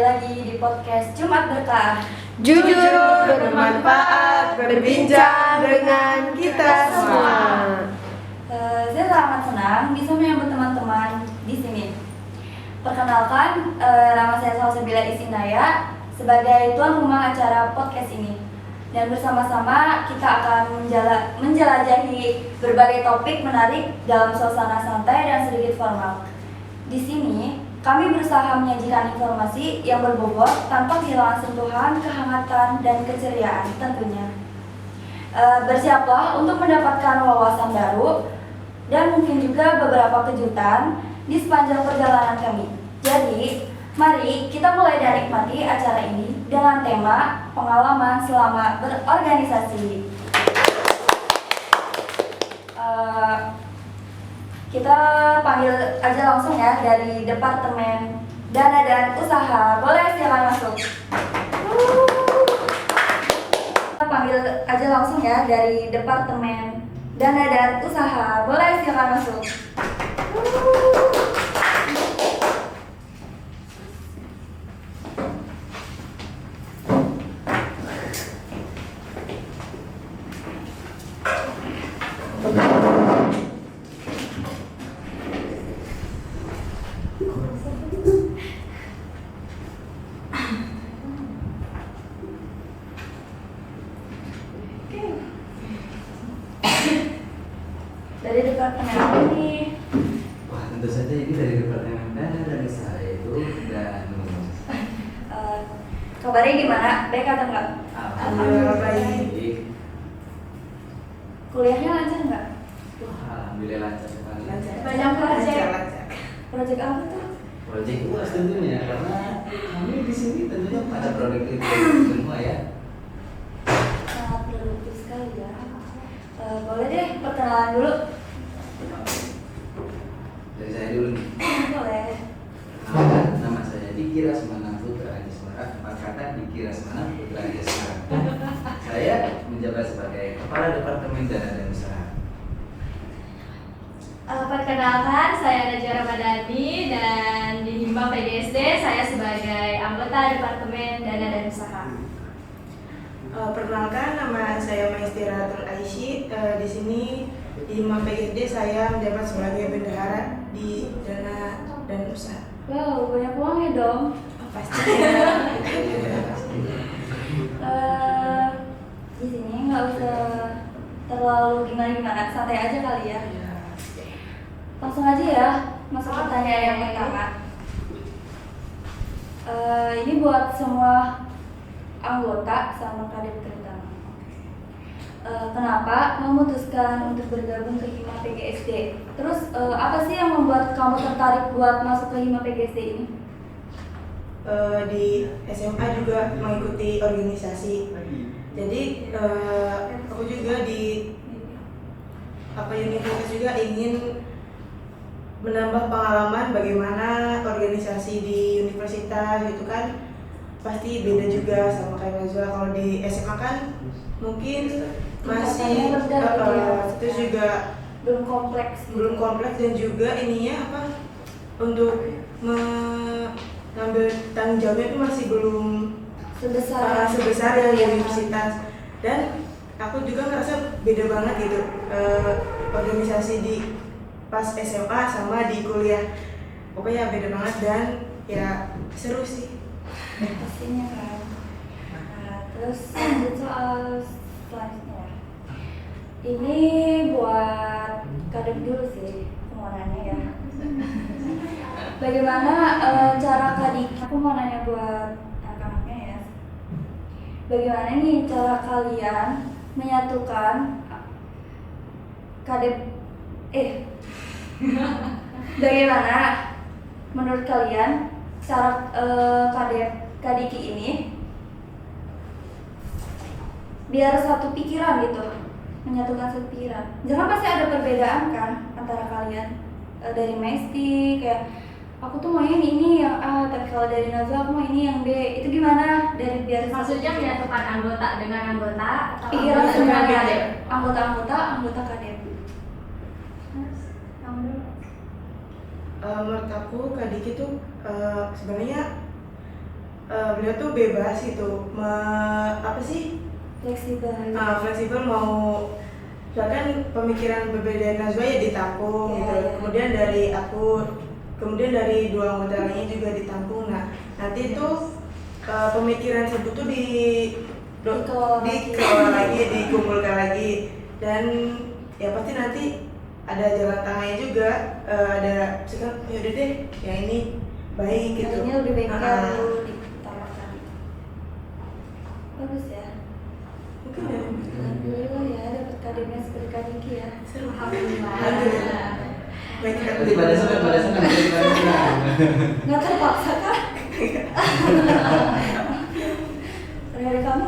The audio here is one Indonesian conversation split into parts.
lagi di podcast Jumat Berkah. Jujur, bermanfaat, berbincang dengan kita semua. Saya sangat senang bisa menyambut teman-teman di sini. Perkenalkan, nama saya Salsabila Isinaya sebagai tuan rumah acara podcast ini. Dan bersama-sama kita akan menjelajahi berbagai topik menarik dalam suasana santai dan sedikit formal. Di sini, kami berusaha menyajikan informasi yang berbobot tanpa kehilangan sentuhan, kehangatan, dan keceriaan tentunya. Bersiaplah untuk mendapatkan wawasan baru dan mungkin juga beberapa kejutan di sepanjang perjalanan kami. Jadi, mari kita mulai dan nikmati acara ini dengan tema pengalaman selama berorganisasi. Kita panggil aja langsung ya dari Departemen Dana dan Usaha. Boleh silakan masuk. Kita panggil aja langsung ya dari Departemen Dana dan Usaha. Boleh silakan masuk. Dari departemen apa nih? Wah, tentu saja ini dari Departemen Dana dan Usaha itu dan Kabarnya gimana? Baik atau enggak? alhamdulillah baik. Kuliahnya lancar enggak? Wah, alhamdulillah lancar sekali. Banyak proyek apa tuh? Proyek UAS tentunya karena kami di sini tentunya pada produk itu semua ya. Sangat produktif sekali ya. Boleh deh perkenalan dulu. Dari saya dulu nih. Boleh. Perkenalkan, nama saya Diki Rasmana Putra Ajasmara, pangkatan Diki Rasmana Putra Ajasmara. Saya menjabat sebagai Kepala Departemen Dana dan Usaha. Perkenalkan, saya Najwa Ramadhani dan di Hima PGSD saya sebagai anggota Departemen Dana dan Usaha. Perkenalkan, nama saya Maistiratul Aisyah. Di sini di Hima PGSD saya menjabat sebagai bendahara di Dana dan Usaha. Wow, banyak uang ya dong. Pastinya. Di sini nggak usah terlalu gimana-gimana, santai aja kali ya. Langsung aja ya, masuk pertanyaan yang pertama. Ini buat semua anggota sama kadep terutama. Kenapa memutuskan untuk bergabung ke Hima PGSD? Terus apa sih yang membuat kamu tertarik buat masuk ke Hima PGSD ini? Di SMA juga mengikuti organisasi. Jadi aku juga di universitas juga ingin menambah pengalaman bagaimana organisasi di universitas gitu kan. Pasti beda juga sama kayak Najwa. Kalau di SMA kan mungkin masih terus juga Belum kompleks. dan juga ininya apa untuk mengambil tanggung jawabnya itu masih belum sebesar yang di universitas. Dan aku juga ngerasa beda banget gitu organisasi di pas SMA sama di kuliah. Pokoknya beda banget dan ya seru sih. Pastinya kan. Terus lanjut soal selanjutnya. Ini buat kadep dulu sih permohonannya ya. Bagaimana cara aku mau nanya buat anak-anaknya ya. Bagaimana nih cara kalian menyatukan kadep bagaimana menurut kalian cara kadiki ini biar satu pikiran gitu, menyatukan satu pikiran. Jangan pasti ada perbedaan kan antara kalian. Dari Mesti kayak aku tuh maunya ini yang A, tapi kalau dari Nazwa aku mau ini yang B. Itu gimana dari biar Maksudnya menyatukan anggota dengan anggota atau pikiran anggota dengan semuanya, kadep? anggota kadep. Kamu dulu. Menurut aku Kadiki tuh sebenarnya beliau tuh bebas gitu, apa sih, fleksibel mau, misalkan pemikiran berbeda Najwa ya ditampung gitu. Kemudian dari aku, kemudian dari dua anggota lainnya juga ditampung. Nah nanti itu pemikiran tersebut tuh dikelola lagi, dikumpulkan lagi, dan ya pasti nanti ada jalan tengahnya juga. Ada misalkan yaudah deh yang ini baik gitu. Ini lebih baik kalau ditambahkan. Bagus ya. Mungkin ya. Alhamdulillah ya dapat kadimnya seperti kadiki ya. Alhamdulillah. Baik, Berarti pada senang. Nggak terpaksa kan? Dari kamu?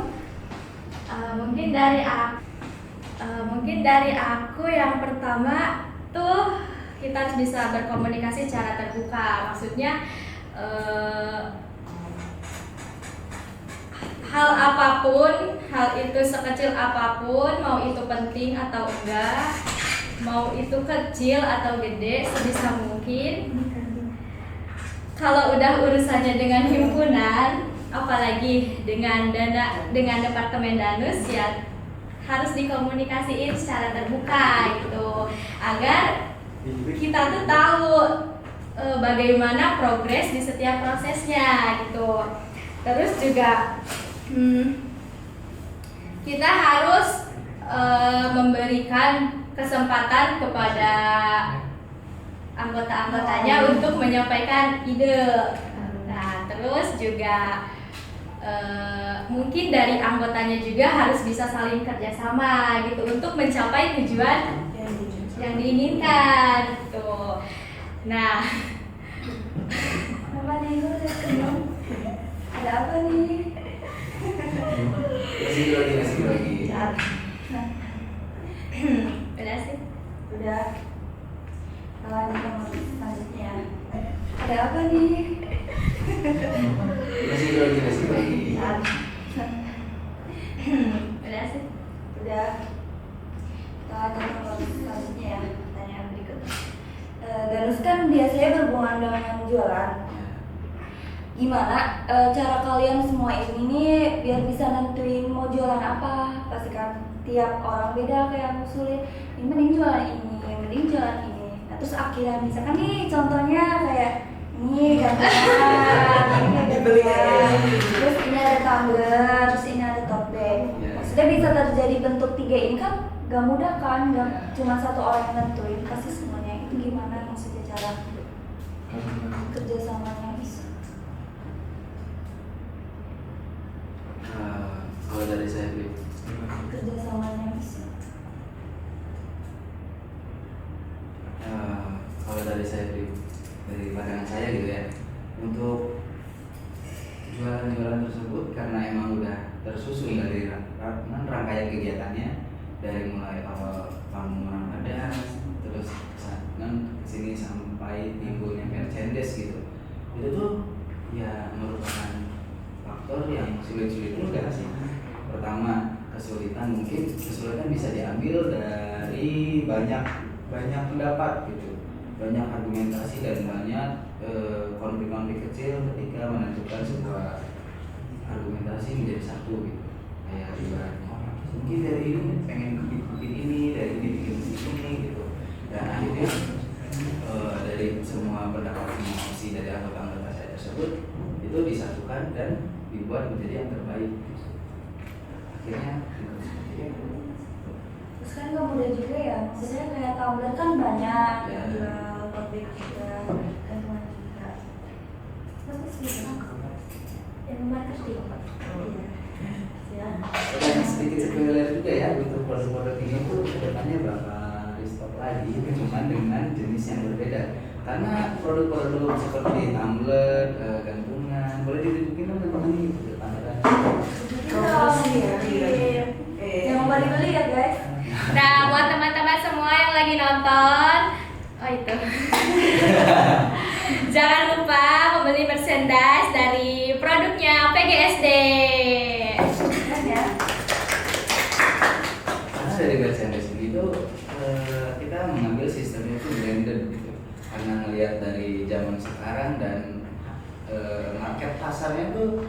Mungkin dari aku yang pertama tuh kita harus bisa berkomunikasi secara terbuka. Maksudnya hal apapun, hal itu sekecil apapun, mau itu penting atau enggak, mau itu kecil atau gede, sebisa mungkin kalau udah urusannya dengan himpunan, apalagi dengan departemen Danus, ya harus dikomunikasiin secara terbuka gitu, agar kita tuh tahu bagaimana progres di setiap prosesnya gitu. Terus juga kita harus memberikan kesempatan kepada anggota-anggotanya untuk menyampaikan ide. Nah, terus juga mungkin dari anggotanya juga harus bisa saling kerjasama gitu untuk mencapai tujuan yang diinginkan gitu. Nah, Apa nih? Gue udah kenyang. Ada apa nih? Masih lagi. udah sih. Udah. Lanjut selanjutnya. Ada apa nih? Masih lagi. Udah sih. Udah. Lanjut selanjutnya ya. Pertanyaan berikut. Danus kan biasanya berhubungan dengan jualan. Gimana cara kalian semua ini nih biar bisa nentuin mau jualan apa? Pasti kan tiap orang beda, kayak ngusulin ini mending jualan ini, mending jualan ini. Nah, terus akhirnya misalkan nih contohnya kayak ini gantungan, ini gantungan, terus ini ada tumbler, terus ini ada tote bag. Maksudnya bisa terjadi bentuk tiga ini kan gak mudah kan, gak cuma satu orang yang nentuin, pasti semuanya. Itu gimana maksudnya cara kerjasamanya bisa? Kalau dari saya Kerjasamanya bisa. Kalau dari saya dari pandangan saya gitu ya, untuk jualan tersebut karena emang udah tersusun dari rangkaian kegiatannya, dari mulai awal pembangunan ada, terus kesini sampai timbulnya merchandise gitu. Itu tuh ya merupakan faktor yang sulit-sulit juga sih. Pertama, kesulitan bisa diambil dari banyak pendapat gitu, banyak argumentasi dan banyak konflik-konflik kecil ketika menentukan sebuah argumentasi menjadi satu gitu. Kayak ibaratnya mungkin dari ini pengen bikin ini, dari ini bikin ini gitu, dan akhirnya dari semua pendapat emosi dari anggota-anggota saya tersebut itu disatukan dan dibuat menjadi yang terbaik. Akhirnya Terus kan gak mudah juga ya, maksudnya kayak tumbler kan banyak, Ya. jual tote bag juga, gantungan juga. Bagus gitu. Yang marketing. Iya. dan sedikit spoiler juga ya, untuk produk-produk ini tuh kedepannya bakal restock lagi, cuman dengan jenis yang berbeda. Karena produk-produk seperti tumbler, gantungan, boleh ditunjukin dong teman-teman nih ke depan ada. Yang mau beli ya guys. Nah, buat teman-teman semua yang lagi nonton, oh itu. Jangan lupa membeli merchandise dari produknya PGSD. Ya. Karena dari merchandise ini tuh kita mengambil sistemnya itu branded gitu. Karena ngelihat dari zaman sekarang dan market pasarnya tuh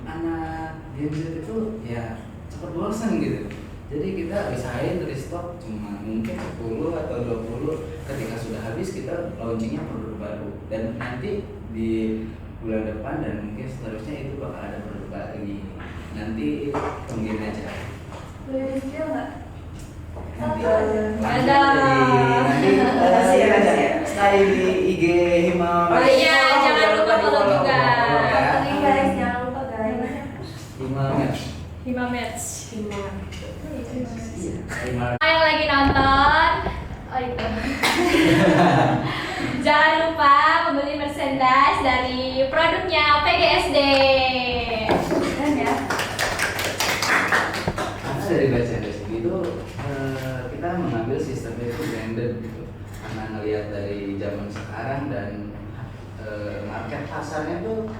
anak Gen Z itu ya cepet bosan gitu. Jadi kita usahain restock cuma mungkin 10 atau 20, ketika sudah habis kita launchingnya produk baru, dan nanti di bulan depan dan mungkin seterusnya itu bakal ada produk baru lagi. Nanti tungguin aja. Boleh di spill nggak? Nanti Satu aja. lanjut Ada. jadi nanti stay di IG Hima. Oh iya, jangan lupa follow juga. Penting guys, jangan lupa guys. Hima Match. Hima Match. Iya, Hima. Yang lagi nonton, oh itu. Jangan lupa membeli merchandise dari produknya PGSD. Dan ya, Karena dari merchandise itu kita mengambil sistemnya itu branded gitu. Karena ngelihat dari zaman sekarang dan market pasarnya tuh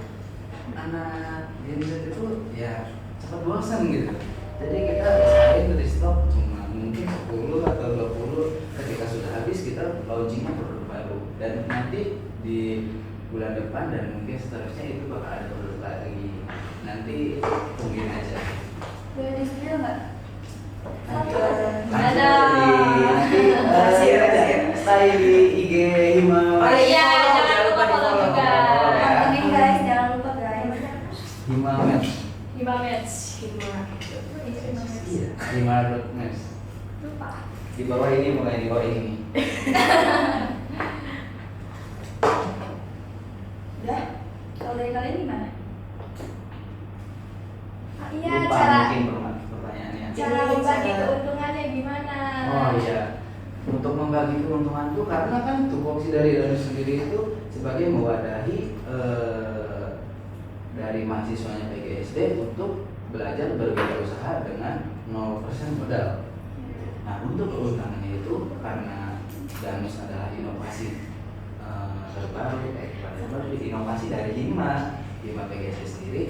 anak Gen Z itu ya cepat bosan gitu. Jadi kita usahain restock cuma mungkin 10 atau 20, ketika sudah habis kita launchingnya produk baru, dan nanti di bulan depan dan mungkin seterusnya itu bakal ada produk lagi. Nanti tungguin aja. boleh di spill nggak? Nanti Satu aja. Ada. nanti stay di IG Hima. Oh iya, jangan lupa follow juga. Penting guys, jangan lupa guys. Hima Match. Hima Match. Iya, Hima Match. Lupa. Di bawah ini, mulai di bawah ini. Udah? Kalau dari kalian gimana? Ah, iya, Lupa cara mungkin pertanyaannya. cara membagi keuntungannya gimana? Oh iya, untuk membagi keuntungan itu karena kan tupoksi dari Danus sendiri itu sebagai mewadahi dari mahasiswanya PGSD untuk belajar berwirausaha dengan 0% modal. Nah, untuk keuntungannya itu karena Danus adalah inovasi terbaru, inovasi dari Hima PGSD sendiri.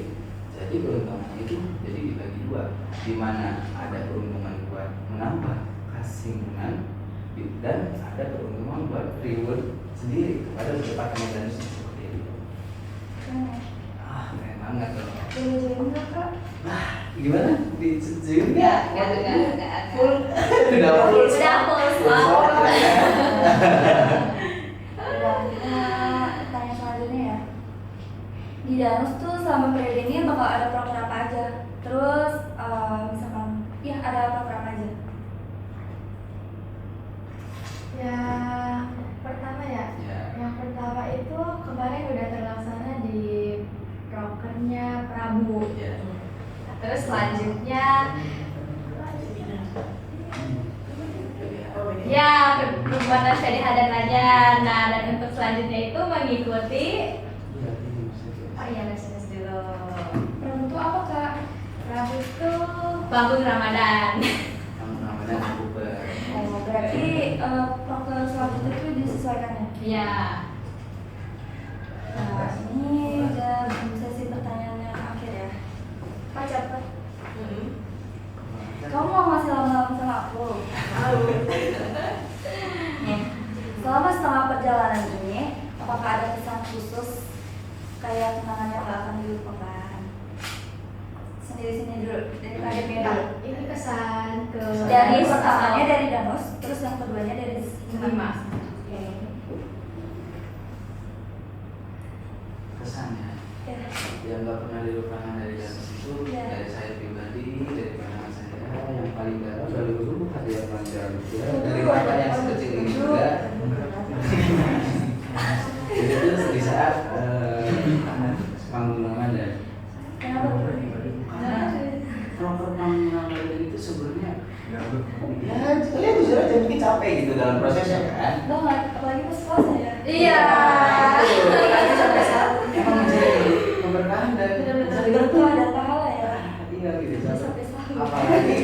Jadi keuntungannya itu jadi dibagi dua, di mana ada keuntungan buat menambah kesinambungan dan ada keuntungan buat reward sendiri kepada peserta Danus seperti itu. Keren banget loh. Boleh join nggak kak? Gimana? Disetujuin nggak? Enggak. Full. Udah full. Udah full Full slot. slot ya. Udah, kita tanya selanjutnya ya. Di Danus tuh selama periode ini bakal ada program apa aja? Terus misalkan, iya ada program apa aja? Yang pertama ya. Ya. Yang pertama itu kemarin udah terlaksana di prokernya Prabu. Ya. Nah, terus selanjutnya ya perbuatan syariah dan lajar. Nah, dan untuk selanjutnya itu mengikuti oh iya Mercedes dulu. Program itu apa kak? Prabu itu bangun Ramadan. Ramadan Oktober. Oh berarti program selanjutnya itu disesuaikan ya? Iya. Nah ini udah sesi pertanyaan yang akhir ya. Kak cepet. Kamu mau masih lama-lama sama aku? Nih, selama setengah perjalanan ini, apakah ada kesan khusus kayak kenangan yang gak akan dilupakan? Sendiri-sendiri dulu, dari Kak Demira. Ini kesan ke Dari pertamanya dari Danus, terus yang keduanya dari Hima. Oke. Kesannya Ya. yang nggak pernah dilupakan dari Danus itu Ya. dari saya pribadi, dari pandangan saya yang paling dalam dari dulu hati yang paling dalam juga dari mata yang sekecil ini juga. Jadi itu di saat panggung Ramadan. Kenapa? Karena proper panggung Ramadan itu sebenarnya ya kalian jujur aja mungkin capek gitu dalam prosesnya kan. Banget, apalagi pas puasa ya. Iya. Tapi sampai saat emang menjadi keberkahan dan Bener-bener itu ada pahala ya. iya gitu Sampai sahur. apalagi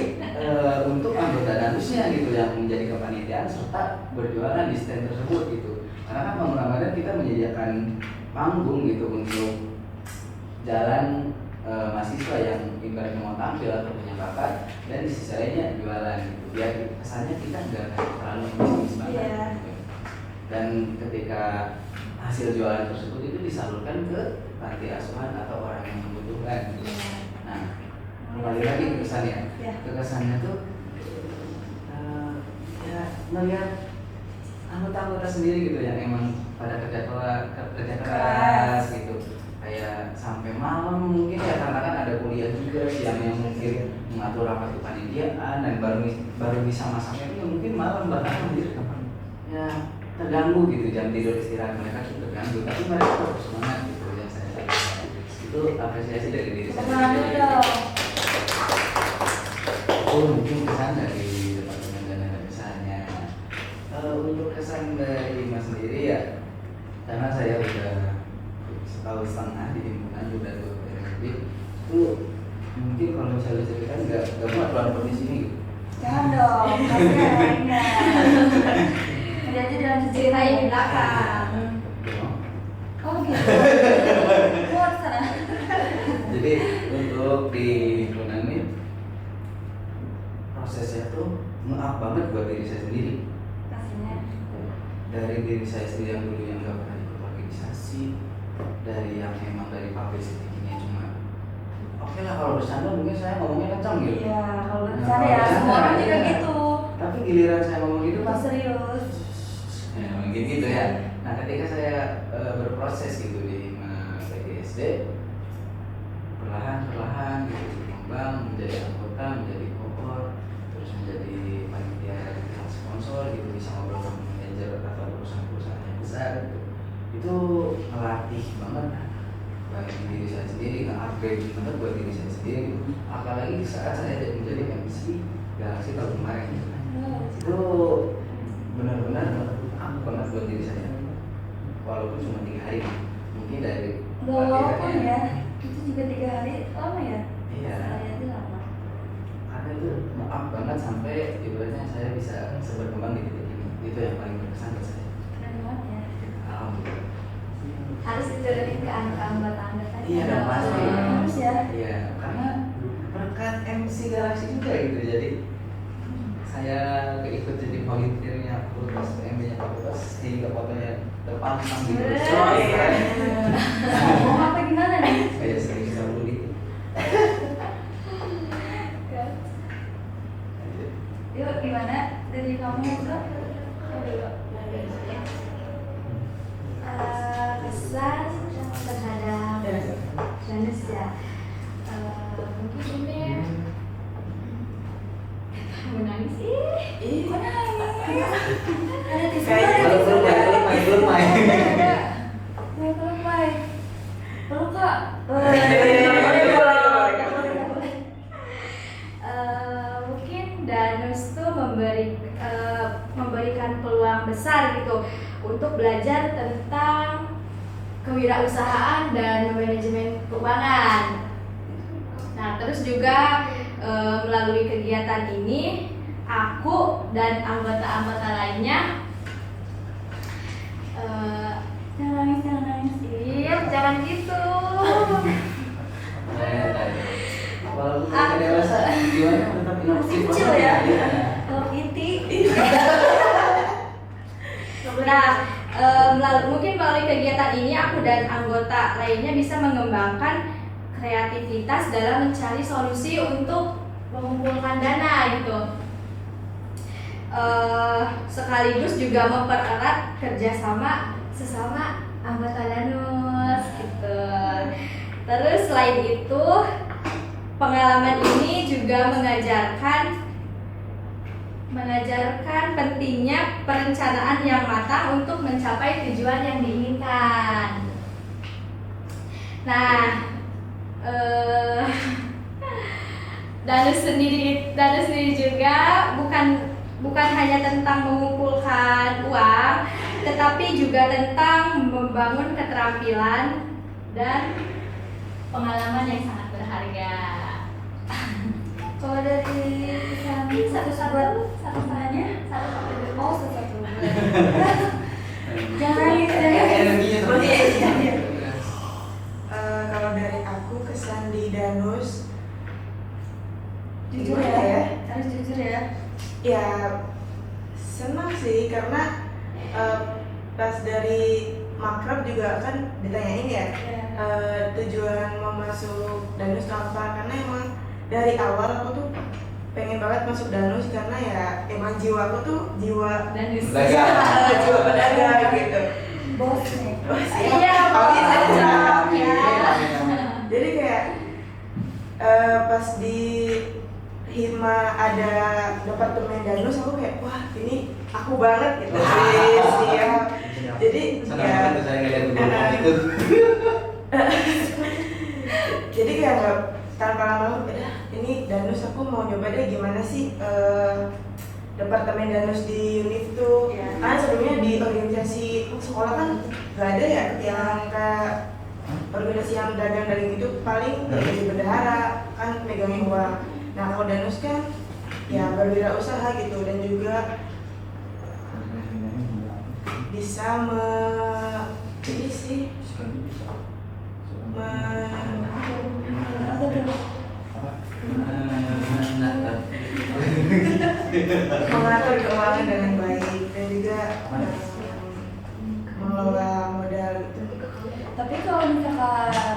untuk anggota danusnya gitu yang menjadi kepanitiaan serta berjualan di stand tersebut gitu, karena kan panggung Ramadan kita menyediakan panggung gitu untuk jalan mahasiswa yang ibaratnya mau tampil atau punya bakat, dan di sisi lainnya jualan gitu biar kesannya kita nggak terlalu bisnis banget Iya. gitu. Dan ketika hasil jualan tersebut itu disalurkan ke panti asuhan atau orang yang membutuhkan. Nah, kembali lagi ke kesannya. Kesannya tuh ya melihat anggota-anggota sendiri gitu yang emang pada kerja keras gitu, kayak sampai malam mungkin ya, karena kan ada kuliah juga yang mungkin mengatur rapat kepanitiaan dan baru bisa masaknya itu mungkin malam, bahkan mungkin ya terganggu gitu, jam tidur istirahat mereka tuh terganggu, tapi mereka tetap semangat gitu ya. Saya itu apresiasi dari diri saya sendiri. Itu mungkin kesan dari departemen dana dan usahanya. Untuk kesan dari Mas sendiri ya, karena saya udah setahun setengah di himpunan, udah 2 tahun lebih, itu mungkin kalau misalnya cerita nggak muat keluar di sini gitu. Jangan dong, kasihan. Jadi dalam Ceritain di belakang. Oh gitu. Keluar sana. Jadi untuk di himpunan ini prosesnya tuh nge-up banget buat diri saya sendiri. Pastinya. Dari diri saya sendiri yang dulu yang nggak pernah ikut organisasi, dari yang emang dari publicity-nya cuma oke lah kalau bercanda mungkin saya ngomongnya kencang gitu. Iya, kalau bercanda ya semua orang juga iya. gitu. Tapi giliran saya ngomong gitu Pas pas serius. ya mungkin gitu ya. Nah ketika saya berproses gitu di PGSD, perlahan gitu berkembang menjadi anggota, menjadi kohor, terus menjadi panitia sponsor gitu, bisa ngobrol sama manajer atau perusahaan-perusahaan yang besar gitu. Itu melatih banget bagi diri saya sendiri, nge-upgrade banget buat diri saya sendiri gitu. Apalagi saat saya menjadi MC Galaxy tahun kemarin gitu. Itu benar-benar aku banget buat diri saya, walaupun cuma 3 hari mungkin dari Walaupun ya, itu juga 3 hari lama ya? iya, Sekali aja lama. karena itu maaf banget sampai ibaratnya saya bisa berkembang di titik ini. Itu yang paling berkesan buat saya. Keren banget ya. Alhamdulillah. Harus diturunin ke anggota-anggota. Iya dong, pasti. Harus ya. Iya, karena berkat MC Galaxy juga gitu, jadi saya keikut jadi volunteernya fakultas PMB-nya fakultas, sehingga fotonya terpasang di brosur. Mau apa gimana nih? Kayak sering selalu gitu. Yuk gimana dari kamu juga? Kesan terhadap Danus ya. Mungkin ini menangis sih. Kok nangis? Ada tisu Belum main. Peluk Mai. Peluk Kak. Mungkin Danus tuh memberikan peluang besar gitu untuk belajar tentang kewirausahaan dan manajemen keuangan. Nah, terus juga melalui kegiatan ini, aku dan anggota-anggota lainnya Jangan nangis. iya, jangan gitu. Walaupun kita dewasa, gimana tetap inovatif Kecil banget ya. Iya. Kalau Kitty. Nah, mungkin melalui kegiatan ini aku dan anggota lainnya bisa mengembangkan kreativitas dalam mencari solusi untuk mengumpulkan dana gitu. Sekaligus juga mempererat kerjasama sesama anggota Danus gitu. Terus selain itu, pengalaman ini juga mengajarkan pentingnya perencanaan yang matang untuk mencapai tujuan yang diinginkan. Nah, Danus sendiri juga bukan hanya tentang mengumpulkan uang, tetapi juga tentang membangun keterampilan dan pengalaman yang sangat berharga. Kalau dari kami satu-satu tanya. Oh satu-satu. Jangan Energinya seperti Iya. Kalau dari aku kesan di Danus Jujur gimana ya, harus jujur ya. ya senang sih karena pas dari makrab juga kan ditanyain ya Iya. tujuan mau masuk Danus itu apa, karena emang dari awal aku tuh pengen banget masuk Danus karena ya emang jiwa aku tuh jiwa Danus. jiwa pedagang gitu. Bos nih. Iya, Amin aja. ya. Jadi kayak pas di Hima ada departemen Danus, aku kayak wah ini aku banget gitu. Siap. Jadi Senang banget saya ngeliat guru itu. jadi kayak nggak tanpa lama-lama udah ini Danus, aku mau nyoba deh gimana sih departemen Danus di Univ tuh. Kan sebelumnya di organisasi sekolah kan nggak ada ya yang kayak organisasi yang dagang itu, paling jadi bendahara kan megangin uang. Nah kalau Danus kan ya berwirausaha gitu, dan juga bisa ini sih mengatur keuangan dengan baik dan juga mengelola modal gitu. Tapi kalau misalkan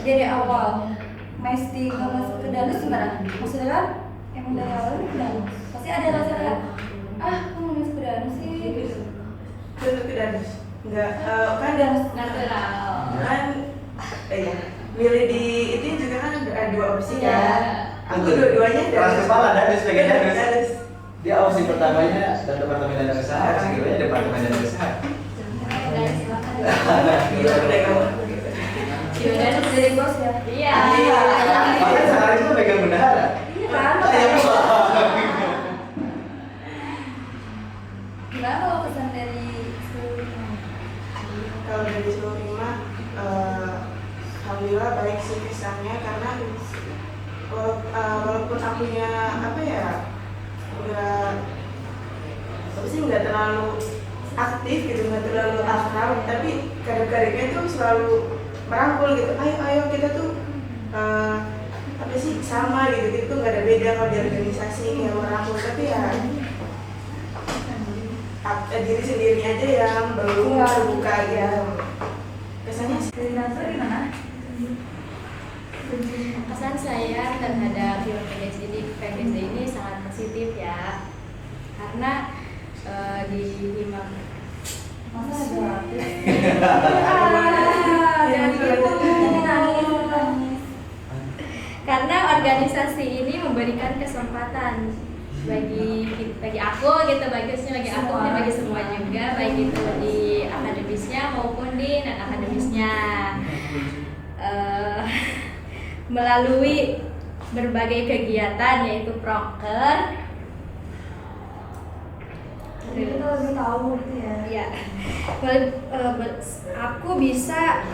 dari awal mesti nggak masuk ke Danus gimana? Maksudnya kan emang dari awal ke Danus pasti ada rasa kayak aku mau masuk ke Danus sih gitu. Untuk ke Danus nggak kan Danus Natural. kan ya milih di itu juga kan ada dua opsi Iya. kan. Aku dua-duanya Keras kepala Danus pengen Danus. Danus. Dia opsi pertamanya dan departemen dana usaha, opsi keduanya departemen dana usaha. Gila pedagang. Jiwa Danus dari bos ya. Iya. Makanya sekarang itu pegang bendahara. Iya kan? Gimana kalau pesan dari seluruhnya? Kalau dari seluruh Hima, alhamdulillah baik sih kesannya, karena walaupun akunya apa ya nggak terlalu aktif gitu, nggak terlalu akrab, tapi kadang-kadangnya tuh selalu merangkul gitu, ayo kita tuh apa sih sama gitu, gitu nggak ada beda kalau di organisasi kayak merangkul, tapi ya diri sendiri aja yang belum terbuka gitu. Kesannya sih. Dari Nasr gimana? Pesan saya terhadap Hima PGSD ini sangat positif ya, karena di Hima Masa ada jangan gitu. nangis. Karena organisasi ini memberikan kesempatan bagi aku gitu, bagusnya bagi aku dan bagi semua juga, baik itu di akademisnya maupun di non akademisnya. Melalui berbagai kegiatan yaitu proker, Jadi kita lebih tahu gitu ya. ya, aku bisa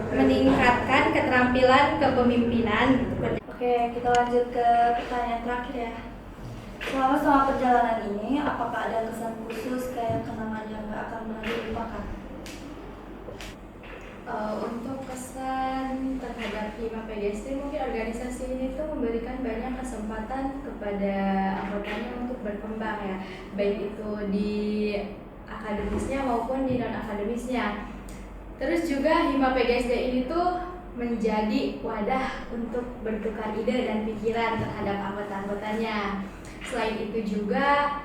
meningkatkan keterampilan kepemimpinan gitu. Oke, kita lanjut ke pertanyaan terakhir ya. Selama perjalanan ini, apakah ada kesan khusus kayak kenangan yang nggak akan pernah dilupakan? Untuk kesan terhadap Hima PGSD, mungkin organisasi ini tuh memberikan banyak kesempatan kepada anggotanya untuk berkembang ya, baik itu di akademisnya maupun di non akademisnya. Terus juga Hima PGSD ini tuh menjadi wadah untuk bertukar ide dan pikiran terhadap anggota-anggotanya. Selain itu juga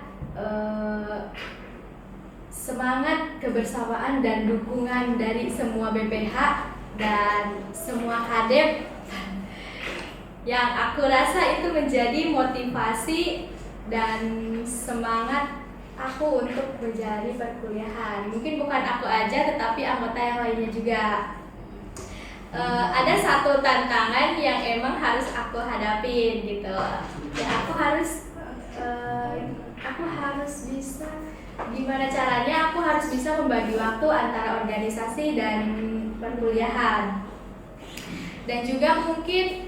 semangat kebersamaan dan dukungan dari semua BPH dan semua kadep yang aku rasa itu menjadi motivasi dan semangat aku untuk menjalani perkuliahan. Mungkin bukan aku aja, tetapi anggota yang lainnya juga. Ada satu tantangan yang emang harus aku hadapin gitu. Ya aku harus bisa, gimana caranya aku harus bisa membagi waktu antara organisasi dan perkuliahan. Dan juga mungkin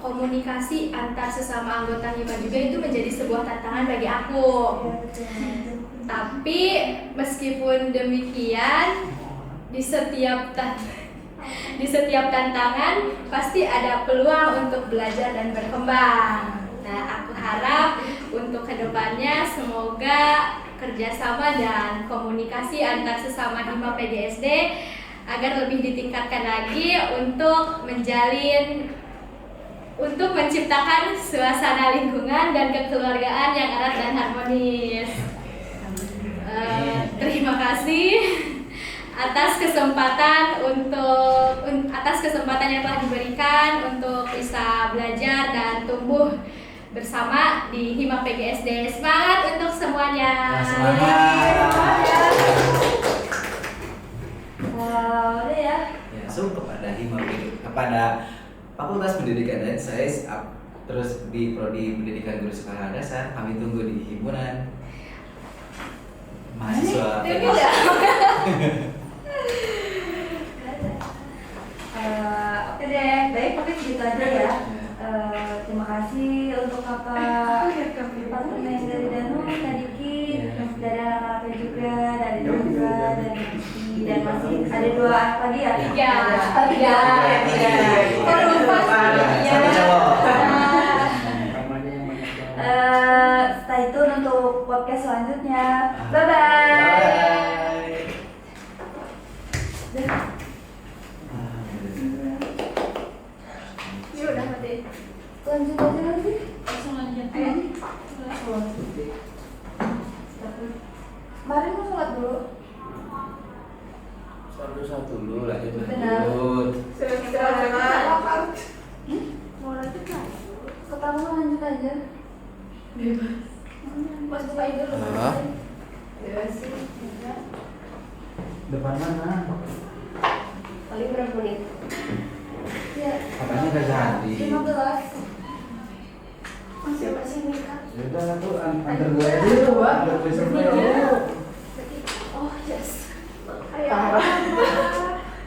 komunikasi antar sesama anggota Hima juga itu menjadi sebuah tantangan bagi aku. Tapi meskipun demikian, di setiap tantangan pasti ada peluang untuk belajar dan berkembang. Nah, aku harap untuk kedepannya semoga kerjasama dan komunikasi antar sesama Hima PGSD agar lebih ditingkatkan lagi untuk menciptakan suasana lingkungan dan kekeluargaan yang erat dan harmonis. Terima kasih atas kesempatan yang telah diberikan untuk bisa belajar dan tumbuh bersama di Hima PGSD. Semangat untuk semuanya. Semangat. Udah ya. Ya, so kepada kepada Fakultas Pendidikan dan Sains terus di Prodi Pendidikan Guru Sekolah Dasar, kami tunggu di himpunan mahasiswa PGSD. Oke deh, baik mungkin segitu aja ya. Terima kasih untuk kakak Fatma dari Danu, Kak Diki, dari anak-anaknya juga, dari Dangga, dari Diki, dan masih ada 2 anak lagi ya? 3. Kok lupa sih? Stay tune untuk podcast selanjutnya. Bye-bye. Ini udah mati. Lanjut aja lagi. Langsung lanjut. Mari mau sholat dulu. Satu dulu lanjut. Benar. Selamat. Mau lanjut nggak? Ketamu lanjut aja. Bebas. Mas bukain dulu. Halo? Bebas sih. Depan mana? Paling berapa menit? Ya. Katanya nggak jadi. 15. Masih nikah. Yaudah tuh antar gue aja dulu, antar gue survei dulu. Oh yes. Ayo.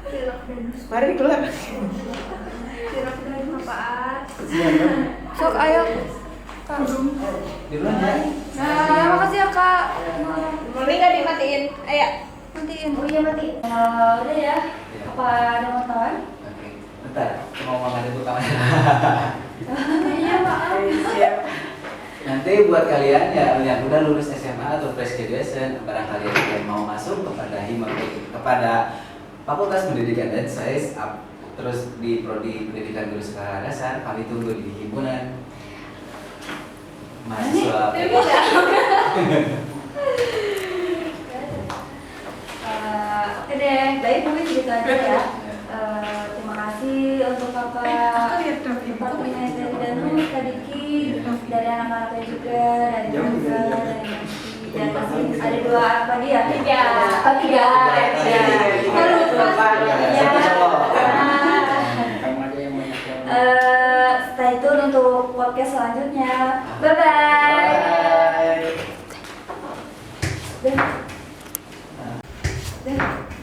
Ayo. Mari keluar. Kira-kira apaan? Siapa? Sok ayo. Kak. Duluan ya. Nah, makasih ya Kak. Mari nggak dimatiin? Ayo. Matiin. Oh iya matiin. Udah ya. Apa ada mau tahan? Oke, bentar, mau ngomong itu kamera. Iya maaf. Siap. Nanti buat kalian yang udah lulus SMA atau fresh graduation, barangkali yang mau masuk kepada kepada Fakultas Pendidikan dan Sains, terus di Prodi Pendidikan Guru Sekolah Dasar, kami tunggu di himpunan mahasiswa PGSD. Oke deh, baik mungkin segitu aja ya. Terima kasih untuk kakak Fatma dari Danu, Kak Diki, dari anak-anaknya juga, dari Dangga, dari Nanti, dan masih ada 2 anak lagi ya? 3. Kalau lupa. Stay tune untuk podcast selanjutnya. Bye-bye. Bye. Dah.